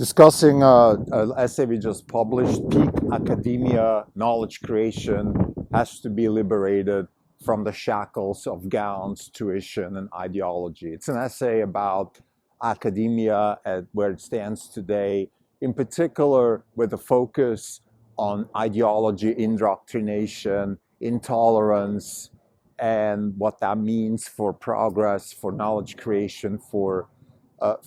discussing an essay we just published, Peak Academia Knowledge Creation Has to Be Liberated from the Shackles of Gowns, Tuition, and Ideology. It's an essay about academia at where it stands today, in particular with a focus on ideology, indoctrination, intolerance, and what that means for progress, for knowledge creation, for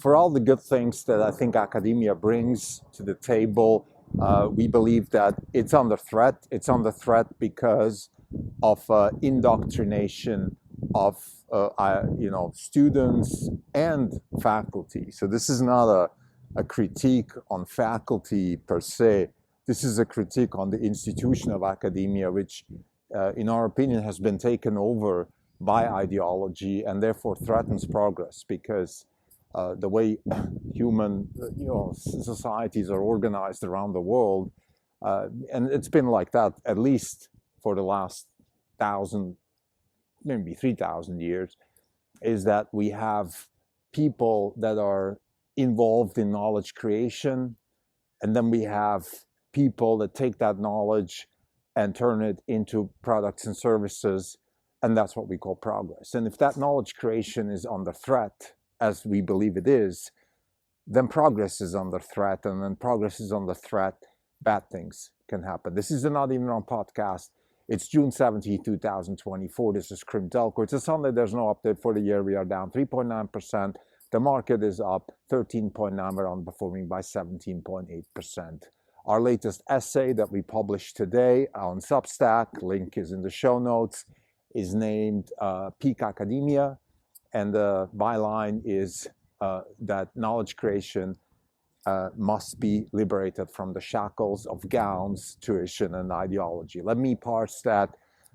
all the good things that I think academia brings to the table. We believe that it's under threat. It's under threat because of indoctrination of students and faculty. So this is not a critique on faculty per se. This is a critique on the institution of academia, which, in our opinion, has been taken over by ideology and therefore threatens progress because the way human societies are organized around the world, and it's been like that at least for the last 1,000, maybe 3,000 years, is that we have people that are involved in knowledge creation, and then we have people that take that knowledge and turn it into products and services, and that's what we call progress. And if that knowledge creation is under threat, as we believe it is, then progress is under threat, and when progress is under threat, bad things can happen. This is a Not Even Wrong podcast. It's June 17, 2024. This is Krim Telco. It's a Sunday. There's no update for the year. We are down 3.9%. The market is up 13.9%. We're underperforming by 17.8%. Our latest essay that we published today on Substack, link is in the show notes, is named Peak Academia. And the byline is that knowledge creation must be liberated from the shackles of gowns, tuition, and ideology. Let me parse that.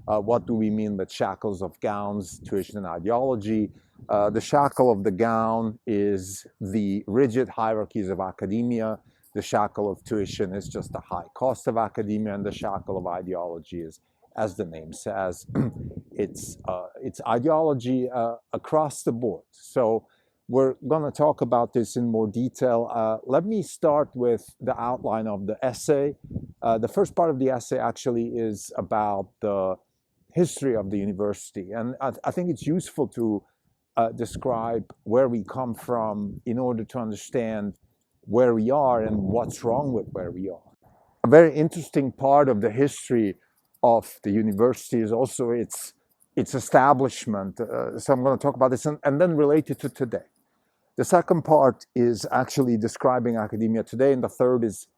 What do we mean with shackles of gowns, tuition, and ideology? The shackle of the gown is the rigid hierarchies of academia. The shackle of tuition is just the high cost of academia, and the shackle of ideology is, as the name says, it's ideology across the board. So we're going to talk about this in more detail. Let me start with the outline of the essay. The first part of the essay actually is about the history of the university. And I think it's useful to describe where we come from in order to understand where we are and what's wrong with where we are. A very interesting part of the history of the university is also its establishment. So I'm going to talk about this and then relate it to today. The second part is actually describing academia today, and the third is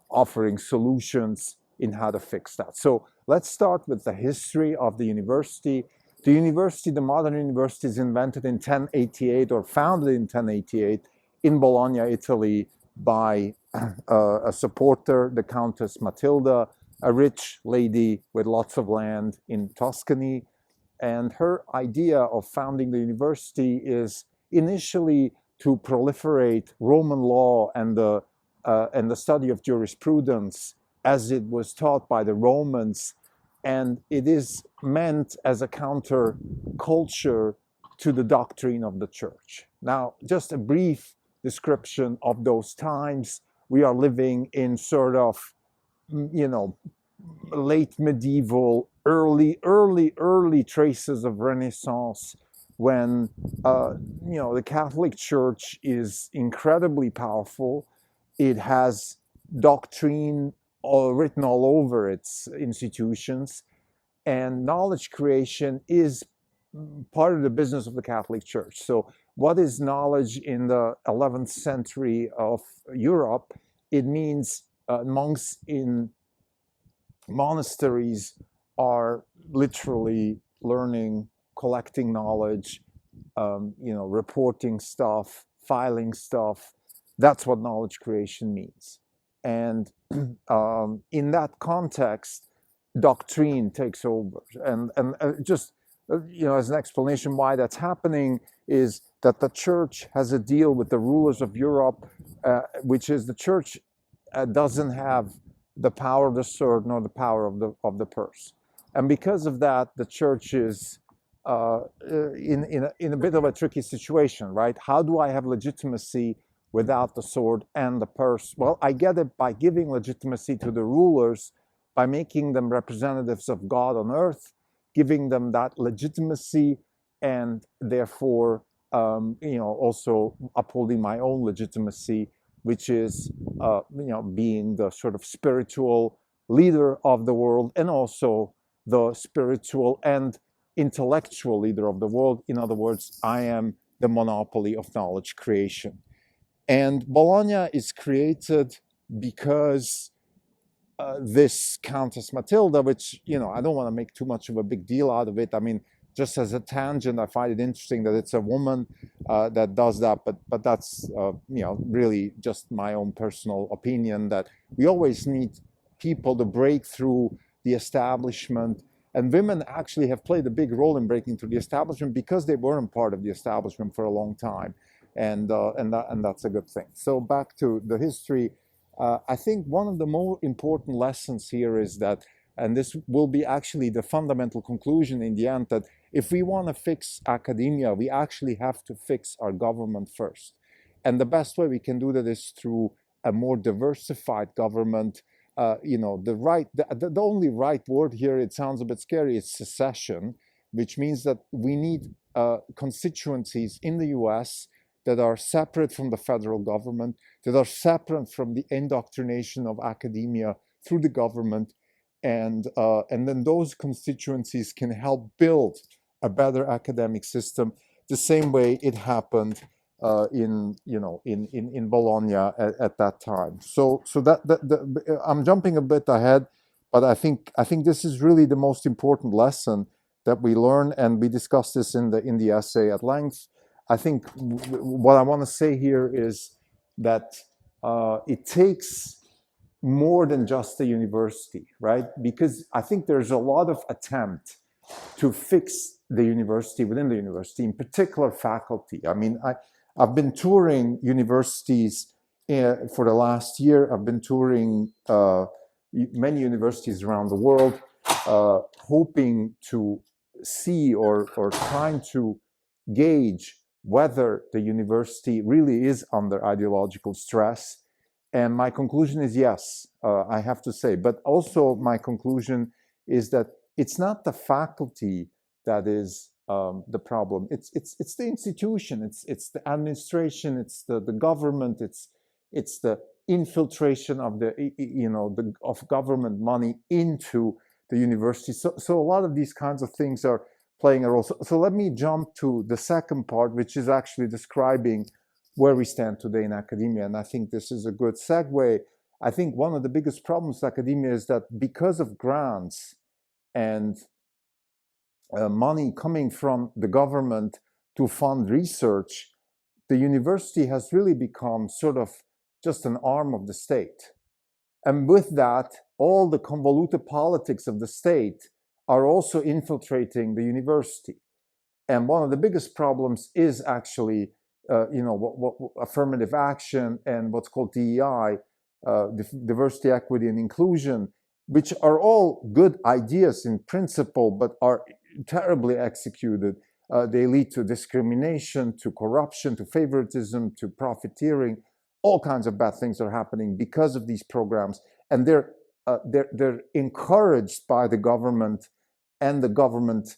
offering solutions in how to fix that. So let's start with the history of the university. The modern university, is invented in 1088 or founded in 1088 in Bologna, Italy, by a supporter, the Countess Matilda, a rich lady with lots of land in Tuscany. And her idea of founding the university is initially to proliferate Roman law and the study of jurisprudence as it was taught by the Romans. And it is meant as a counter culture to the doctrine of the church. Now, just a brief description of those times. We are living in sort of, late medieval, early traces of Renaissance, when the Catholic Church is incredibly powerful. It has doctrine written all over its institutions, and knowledge creation is part of the business of the Catholic Church. So what is knowledge in the 11th century of Europe? It means monks in monasteries are literally learning, collecting knowledge, reporting stuff, filing stuff. That's what knowledge creation means. And in that context, doctrine takes over. And just as an explanation why that's happening is that the church has a deal with the rulers of Europe, which is the church doesn't have the power of the sword nor the power of the purse. And because of that, the church is in a bit of a tricky situation, right? How do I have legitimacy without the sword and the purse? Well, I get it by giving legitimacy to the rulers, by making them representatives of God on earth, giving them that legitimacy, and therefore, also upholding my own legitimacy, which is, being the sort of spiritual leader of the world, and also the spiritual and intellectual leader of the world. In other words, I am the monopoly of knowledge creation. And Bologna is created because this Countess Matilda, which, I don't want to make too much of a big deal out of it. I mean, just as a tangent, I find it interesting that it's a woman that does that, but that's, really just my own personal opinion, that we always need people to break through the establishment. And women actually have played a big role in breaking through the establishment because they weren't part of the establishment for a long time. And that's a good thing. So back to the history. I think one of the more important lessons here is that, and this will be actually the fundamental conclusion in the end, that if we want to fix academia, we actually have to fix our government first. And the best way we can do that is through a more diversified government. The only right word here, it sounds a bit scary, is secession, which means that we need constituencies in the US that are separate from the federal government, that are separate from the indoctrination of academia through the government, and then those constituencies can help build a better academic system, the same way it happened in Bologna at that time. So I'm jumping a bit ahead, but I think this is really the most important lesson that we learn, and we discussed this in the essay at length. I think what I want to say here is that it takes more than just the university, right? Because I think there's a lot of attempt to fix the university within the university, in particular faculty. I mean, I've been touring universities for the last year. I've been touring many universities around the world, hoping to see or trying to gauge whether the university really is under ideological stress. And my conclusion is yes, I have to say. But also my conclusion is that it's not the faculty that is the problem. It's the institution. It's the administration. It's the government. It's the infiltration of of government money into the university. So a lot of these kinds of things are playing a role. So let me jump to the second part, which is actually describing where we stand today in academia. And I think this is a good segue. I think one of the biggest problems with academia is that because of grants and money coming from the government to fund research, the university has really become sort of just an arm of the state. And with that, all the convoluted politics of the state are also infiltrating the university. And one of the biggest problems is actually, affirmative action and what's called DEI, diversity, equity, and inclusion, which are all good ideas in principle, but are terribly executed. They lead to discrimination, to corruption, to favoritism, to profiteering. All kinds of bad things are happening because of these programs, and they're encouraged by the government and the government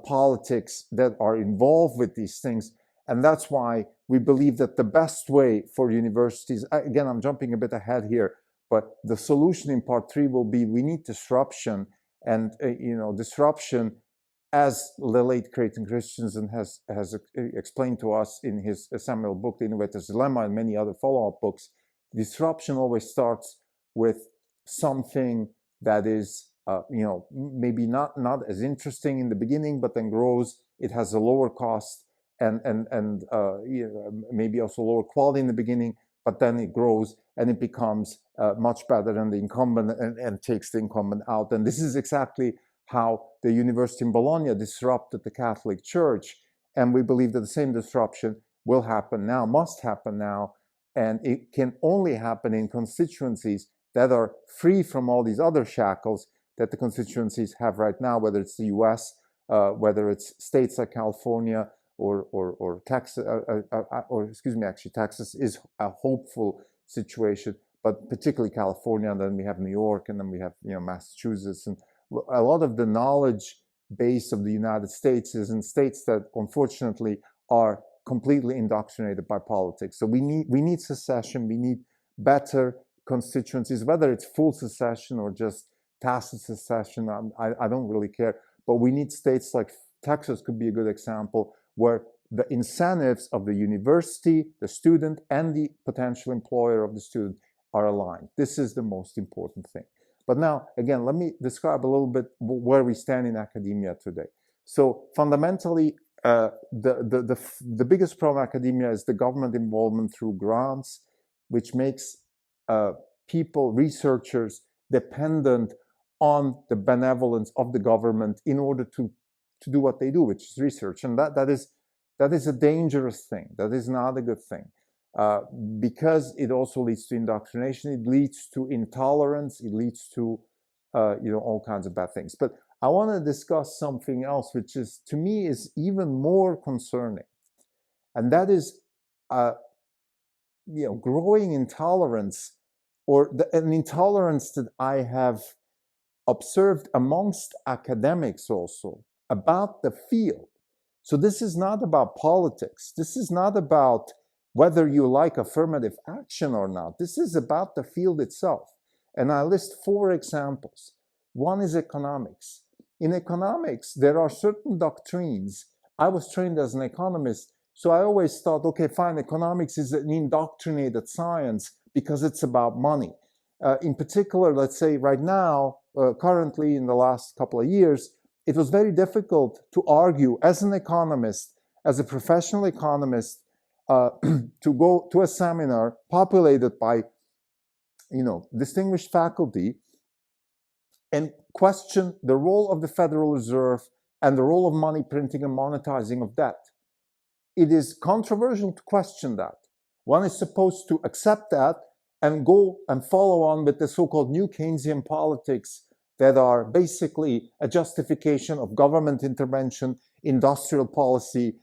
politics that are involved with these things. And that's why we believe that the best way for universities, again, I'm jumping a bit ahead here, but the solution in part 3 will be we need disruption, and disruption, as the late Creighton Christensen has explained to us in his seminal book, The Innovator's Dilemma, and many other follow-up books. Disruption always starts with something that is, maybe not as interesting in the beginning, but then grows. It has a lower cost and maybe also lower quality in the beginning, but then it grows and it becomes much better than the incumbent and takes the incumbent out. And this is exactly how the university in Bologna disrupted the Catholic Church. And we believe that the same disruption will happen now, must happen now, and it can only happen in constituencies that are free from all these other shackles that the constituencies have right now, whether it's the US, whether it's states like California, or Texas, or excuse me, actually Texas is a hopeful situation, but particularly California, and then we have New York, and then we have Massachusetts, and a lot of the knowledge base of the United States is in states that unfortunately are completely indoctrinated by politics. So we need secession. We need better constituencies, whether it's full secession or just tacit secession. I don't really care. But we need states like Texas could be a good example where the incentives of the university, the student, and the potential employer of the student are aligned. This is the most important thing. But now, again, let me describe a little bit where we stand in academia today. So fundamentally, the biggest problem in academia is the government involvement through grants, which makes people, researchers, dependent on the benevolence of the government in order to do what they do, which is research. And that is a dangerous thing. That is not a good thing. Because it also leads to indoctrination, it leads to intolerance, it leads to all kinds of bad things. But I want to discuss something else, which is, to me, is even more concerning, and that is, growing intolerance, or an intolerance that I have observed amongst academics also about the field. So this is not about politics. This is not about whether you like affirmative action or not. This is about the field itself. And I list 4 examples. One is economics. In economics, there are certain doctrines. I was trained as an economist, so I always thought, okay, fine, economics is an indoctrinated science because it's about money. In particular, let's say right now, currently in the last couple of years, it was very difficult to argue as an economist, as a professional economist, to go to a seminar populated by, distinguished faculty and question the role of the Federal Reserve and the role of money printing and monetizing of debt. It is controversial to question that. One is supposed to accept that and go and follow on with the so-called new Keynesian politics that are basically a justification of government intervention, industrial policy,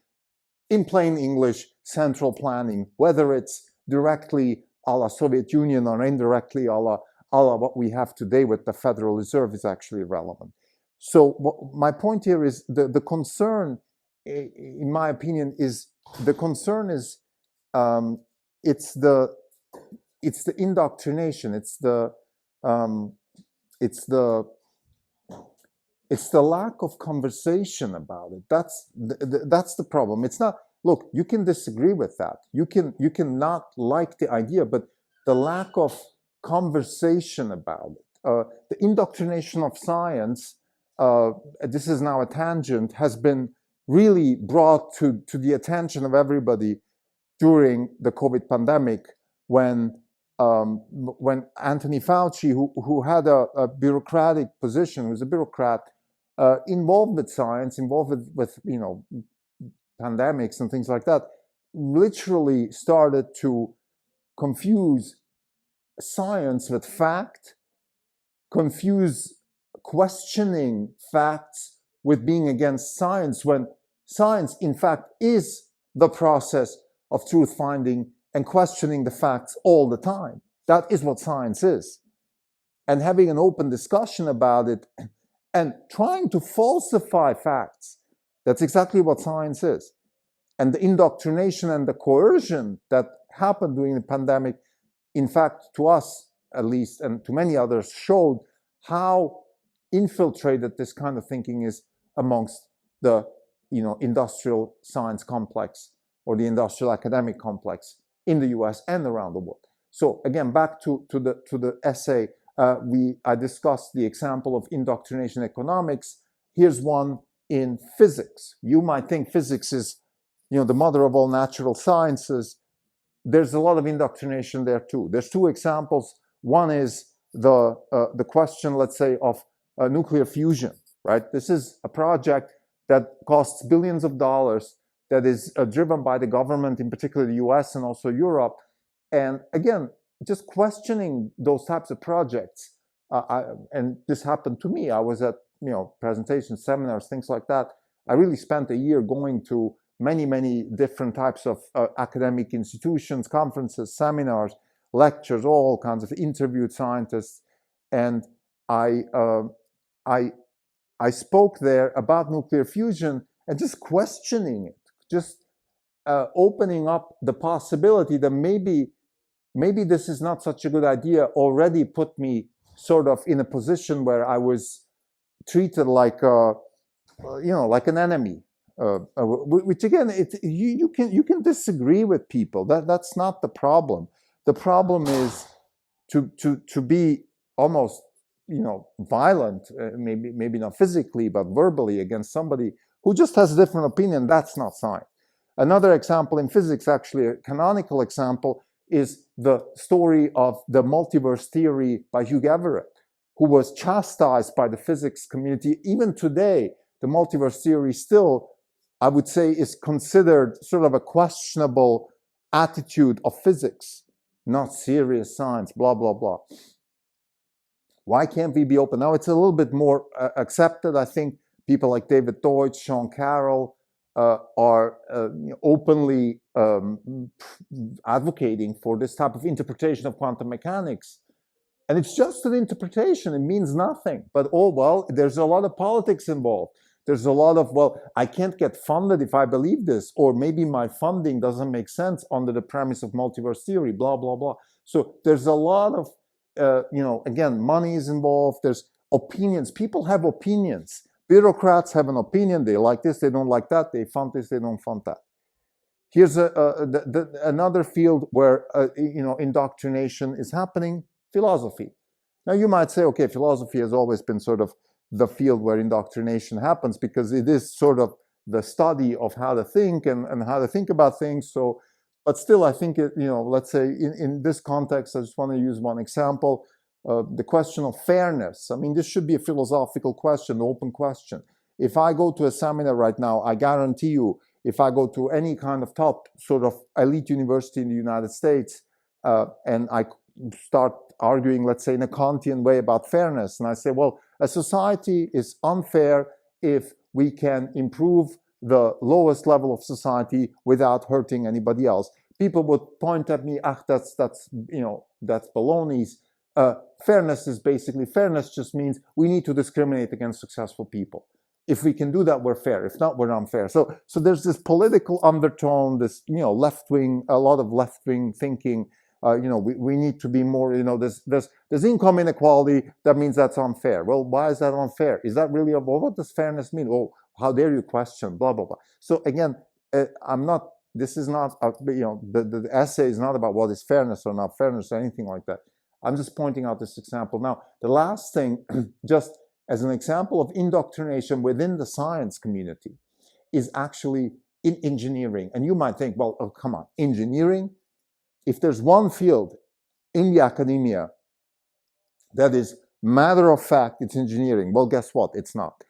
in plain English, central planning, whether it's directly a la Soviet Union or indirectly a la what we have today with the Federal Reserve is actually relevant. So my point here is the concern, in my opinion, is it's the indoctrination, it's the lack of conversation about it. That's the problem. It's not, look, you can disagree with that. You can not like the idea, but the lack of conversation about it. The indoctrination of science, this is now a tangent, has been really brought to the attention of everybody during the COVID pandemic when Anthony Fauci, who had a bureaucratic position, was a bureaucrat, involved with science, involved with pandemics and things like that, literally started to confuse science with fact, confuse questioning facts with being against science, when science, in fact, is the process of truth finding and questioning the facts all the time. That is what science is. And having an open discussion about it and trying to falsify facts, that's exactly what science is. And the indoctrination and the coercion that happened during the pandemic, in fact, to us at least, and to many others, showed how infiltrated this kind of thinking is amongst the industrial science complex or the industrial academic complex in the US and around the world. So again, back to the essay, I discussed the example of indoctrination economics. Here's one in physics. You might think physics is the mother of all natural sciences. There's a lot of indoctrination there too. There's 2 examples. One is the question, let's say, of nuclear fusion, right? This is a project that costs billions of dollars, that is driven by the government, in particular the US and also Europe. And again, just questioning those types of projects, and this happened to me. I was at presentations, seminars, things like that. I really spent a year going to many different types of academic institutions, conferences, seminars, lectures, all kinds of interviewed scientists, and I spoke there about nuclear fusion and just questioning it, just opening up the possibility that maybe this is not such a good idea, already put me sort of in a position where I was treated like like an enemy. Which again, you can disagree with people. That's not the problem. The problem is to be almost violent, maybe not physically but verbally, against somebody who just has a different opinion. That's not science. Another example in physics, actually a canonical example, is the story of the multiverse theory by Hugh Everett, who was chastised by the physics community. Even today, the multiverse theory still, I would say, is considered sort of a questionable attitude of physics, not serious science, blah, blah, blah. Why can't we be open? Now it's a little bit more accepted. I think people like David Deutsch, Sean Carroll are openly advocating for this type of interpretation of quantum mechanics. And it's just an interpretation. It means nothing. But, oh, well, there's a lot of politics involved. There's a lot of, well, I can't get funded if I believe this, or maybe my funding doesn't make sense under the premise of multiverse theory, blah, blah, blah. So there's a lot of, again, money is involved. There's opinions. People have opinions. Bureaucrats have an opinion. They like this, they don't like that. They fund this, they don't fund that. Here's another field where, indoctrination is happening, philosophy. Now you might say, okay, philosophy has always been sort of the field where indoctrination happens because it is sort of the study of how to think and how to think about things. So, but still, I think, let's say in this context, I just want to use one example, the question of fairness. I mean, this should be a philosophical question, an open question. If I go to a seminar right now, I guarantee you, if I go to any kind of top sort of elite university in the United States, and I start arguing, let's say, in a Kantian way about fairness, and I say, well, a society is unfair if we can improve the lowest level of society without hurting anybody else. People would point at me, that's baloney. Fairness just means we need to discriminate against successful people. If we can do that, we're fair. If not, we're unfair. So there's this political undertone, this, left-wing, a lot of left-wing thinking. We need to be more, there's income inequality. That means that's unfair. Well, why is that unfair? Is that really, what does fairness mean? Oh, how dare you question, blah, blah, blah. So again, this is not, the essay is not about what is fairness or not fairness or anything like that. I'm just pointing out this example. Now, the last thing, just as an example of indoctrination within the science community, is actually in engineering. And you might think, well, oh, come on, engineering? If there's one field in the academia that is matter of fact, it's engineering. Well, guess what? It's not.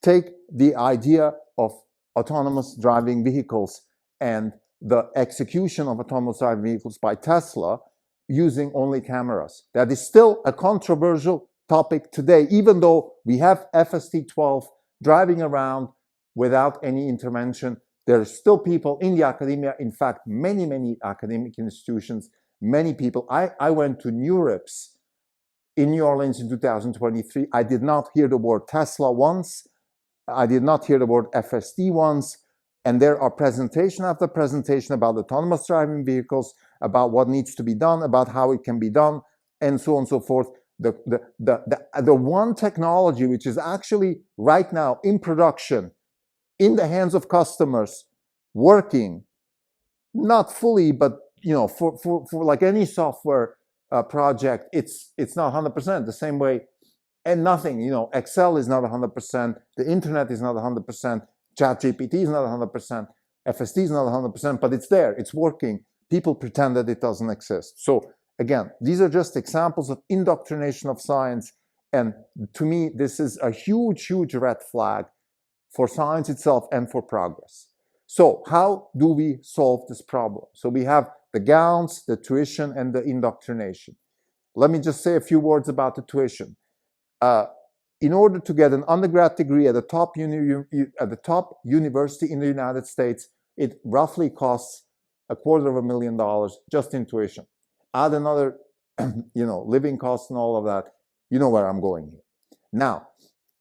Take the idea of autonomous driving vehicles and the execution of autonomous driving vehicles by Tesla using only cameras. That is still a controversial topic today, even though we have FST-12 driving around without any intervention. There are still people in the academia, in fact, many academic institutions, many people. I went to NeurIPS in New Orleans in 2023. I did not hear the word Tesla once. I did not hear the word FSD once. And there are presentation after presentation about autonomous driving vehicles, about what needs to be done, about how it can be done, and so on and so forth. The one technology which is actually right now in production, in the hands of customers, working, not fully, but for like any software project, it's not 100%. The same way, and nothing. Excel is not 100%. The internet is not 100%. ChatGPT is not 100%. FSD is not 100%, but it's there. It's working. People pretend that it doesn't exist. So again, these are just examples of indoctrination of science. And to me, this is a huge red flag for science itself and for progress. So how do we solve this problem? So we have the gowns, the tuition, and the indoctrination. Let me just say a few words about the tuition. In order to get an undergrad degree at the top university in the United States, it roughly costs $250,000 just in tuition. Add another, living costs and all of that. You know where I'm going here. Now,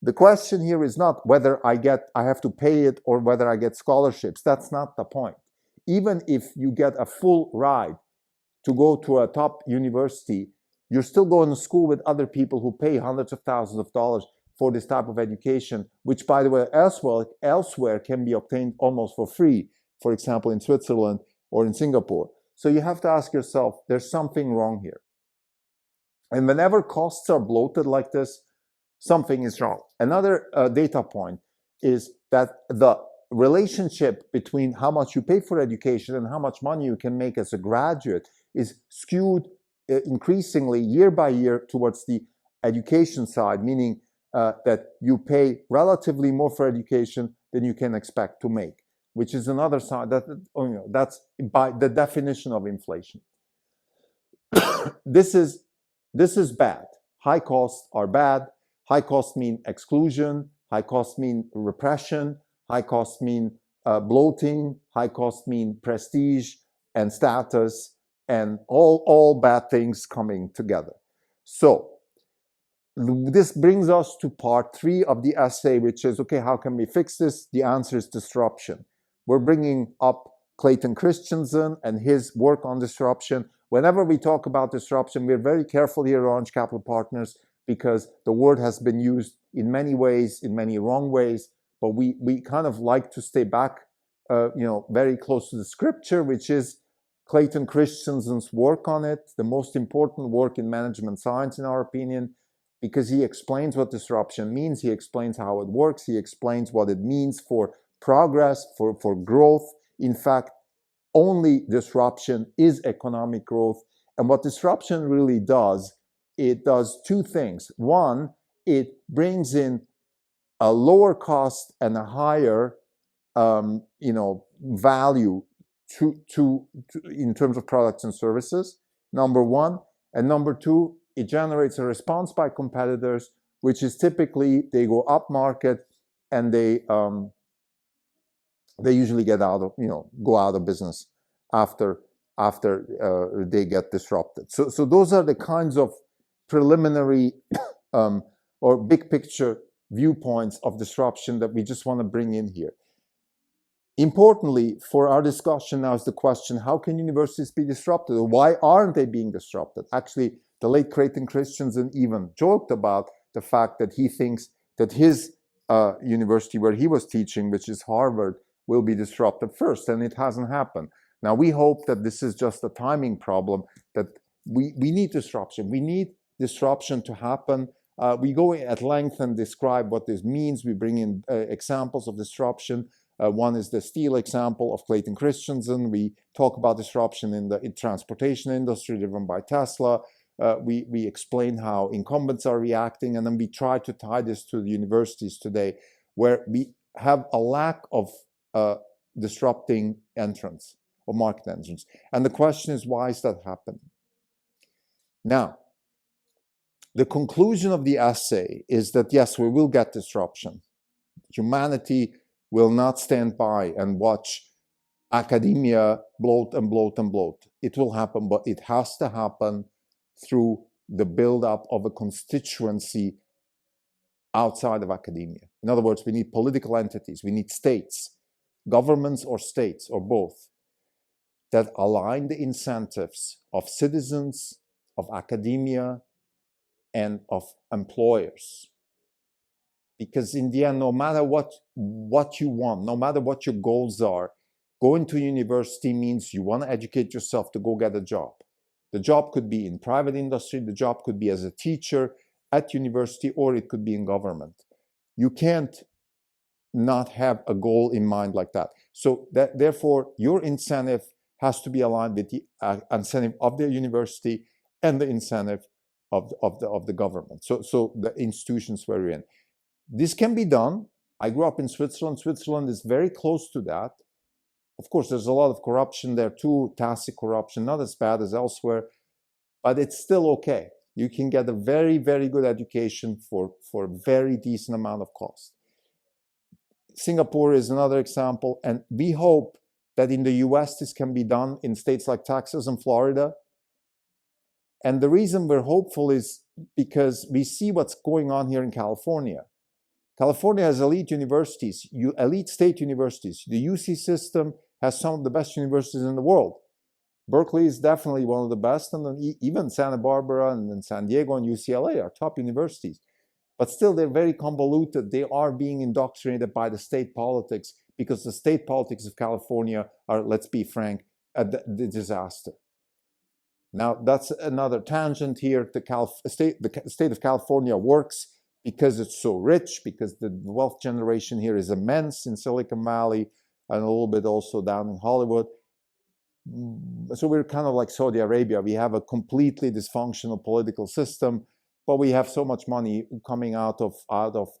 the question here is not whether I have to pay it or whether I get scholarships. That's not the point. Even if you get a full ride to go to a top university, you're still going to school with other people who pay hundreds of thousands of dollars for this type of education, which, by the way, elsewhere can be obtained almost for free, for example, in Switzerland or in Singapore. So you have to ask yourself, there's something wrong here. And whenever costs are bloated like this, something is wrong. Another data point is that the relationship between how much you pay for education and how much money you can make as a graduate is skewed increasingly year by year towards the education side, meaning that you pay relatively more for education than you can expect to make, which is another side that's by the definition of inflation. This is bad. High costs are bad. High costs mean exclusion. High costs mean repression. High costs mean bloating. High costs mean prestige and status, and all bad things coming together. So this brings us to part 3 of the essay, which is, okay, how can we fix this? The answer is disruption. We're bringing up Clayton Christensen and his work on disruption. Whenever we talk about disruption, we're very careful here at Orange Capital Partners because the word has been used in many ways, in many wrong ways, but we kind of like to stay back, very close to the scripture, which is Clayton Christensen's work on it, the most important work in management science, in our opinion, because he explains what disruption means, he explains how it works, he explains what it means for progress, for growth. In fact, only disruption is economic growth. And what disruption really does, it does 2 things. One, it brings in a lower cost and a higher, value to in terms of products and services, number 1. And number 2, it generates a response by competitors, which is typically they go up market and they usually get go out of business after they get disrupted. So those are the kinds of preliminary or big picture viewpoints of disruption that we just want to bring in here. Importantly, for our discussion now is the question, how can universities be disrupted? Or why aren't they being disrupted? Actually, the late Clayton Christensen even joked about the fact that he thinks that his university where he was teaching, which is Harvard, will be disrupted first, and it hasn't happened. Now, we hope that this is just a timing problem, that we need disruption. We need disruption to happen. We go at length and describe what this means. We bring in examples of disruption. One is the steel example of Clayton Christensen. We talk about disruption in the transportation industry driven by Tesla. We explain how incumbents are reacting, and then we try to tie this to the universities today, where we have a lack of disrupting entrance or market entrance. And the question is, why is that happening? Now, the conclusion of the essay is that, yes, we will get disruption. Humanity will not stand by and watch academia bloat and bloat and bloat. It will happen, but it has to happen through the buildup of a constituency outside of academia. In other words, we need political entities, we need states, governments or states or both, that align the incentives of citizens, of academia, and of employers. Because in the end, no matter what you want, no matter what your goals are, going to university means you want to educate yourself to go get a job. The job could be in private industry, the job could be as a teacher at university, or it could be in government. You can't not have a goal in mind like that. So therefore, your incentive has to be aligned with the incentive of the university and the incentive of the government. So the institutions where you're in. This can be done. I grew up in Switzerland. Switzerland is very close to that. Of course, there's a lot of corruption there too, tacit corruption, not as bad as elsewhere, but it's still okay. You can get a very, very good education for a very decent amount of cost. Singapore is another example, and we hope that in the US this can be done in states like Texas and Florida. And the reason we're hopeful is because we see what's going on here in California. California has elite universities, elite state universities. The UC system has some of the best universities in the world. Berkeley is definitely one of the best, and then even Santa Barbara and then San Diego and UCLA are top universities. But still, they're very convoluted. They are being indoctrinated by the state politics because the state politics of California are, let's be frank, the disaster. Now, that's another tangent here. The state of California works because it's so rich, because the wealth generation here is immense in Silicon Valley and a little bit also down in Hollywood. So we're kind of like Saudi Arabia. We have a completely dysfunctional political system, but we have so much money coming out of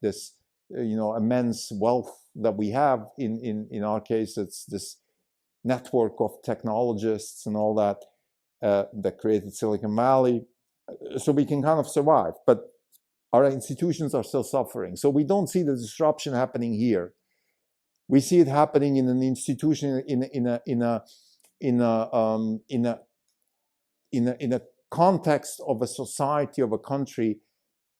this, immense wealth that we have. In our case, it's this network of technologists and all that that created Silicon Valley. So we can kind of survive, but our institutions are still suffering. So we don't see the disruption happening here. We see it happening in an institution in a context of a society, of a country,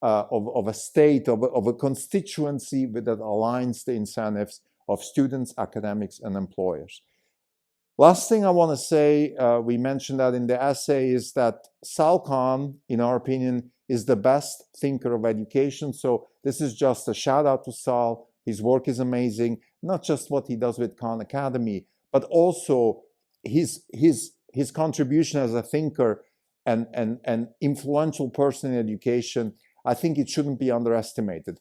of a state, of a constituency that aligns the incentives of students, academics, and employers. Last thing I want to say, we mentioned that in the essay, is that Sal Khan, in our opinion, is the best thinker of education. So this is just a shout out to Sal. His work is amazing, not just what he does with Khan Academy, but also his contribution as a thinker and influential person in education. I think it shouldn't be underestimated.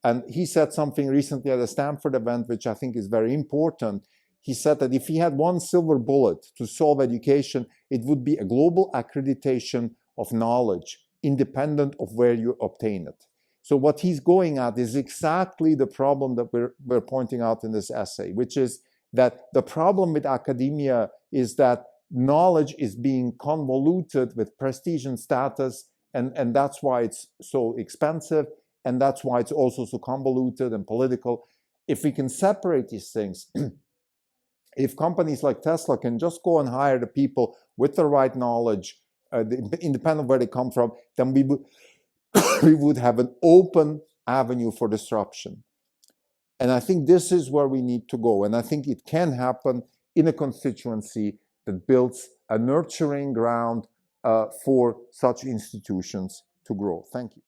And he said something recently at a Stanford event, which I think is very important. He said that if he had one silver bullet to solve education, it would be a global accreditation of knowledge, independent of where you obtain it. So what he's going at is exactly the problem that we're pointing out in this essay, which is that the problem with academia is that knowledge is being convoluted with prestige and status, and that's why it's so expensive, and that's why it's also so convoluted and political. If we can separate these things, if companies like Tesla can just go and hire the people with the right knowledge, independent of where they come from, then we would have an open avenue for disruption. And I think this is where we need to go. And I think it can happen in a constituency that builds a nurturing ground for such institutions to grow. Thank you.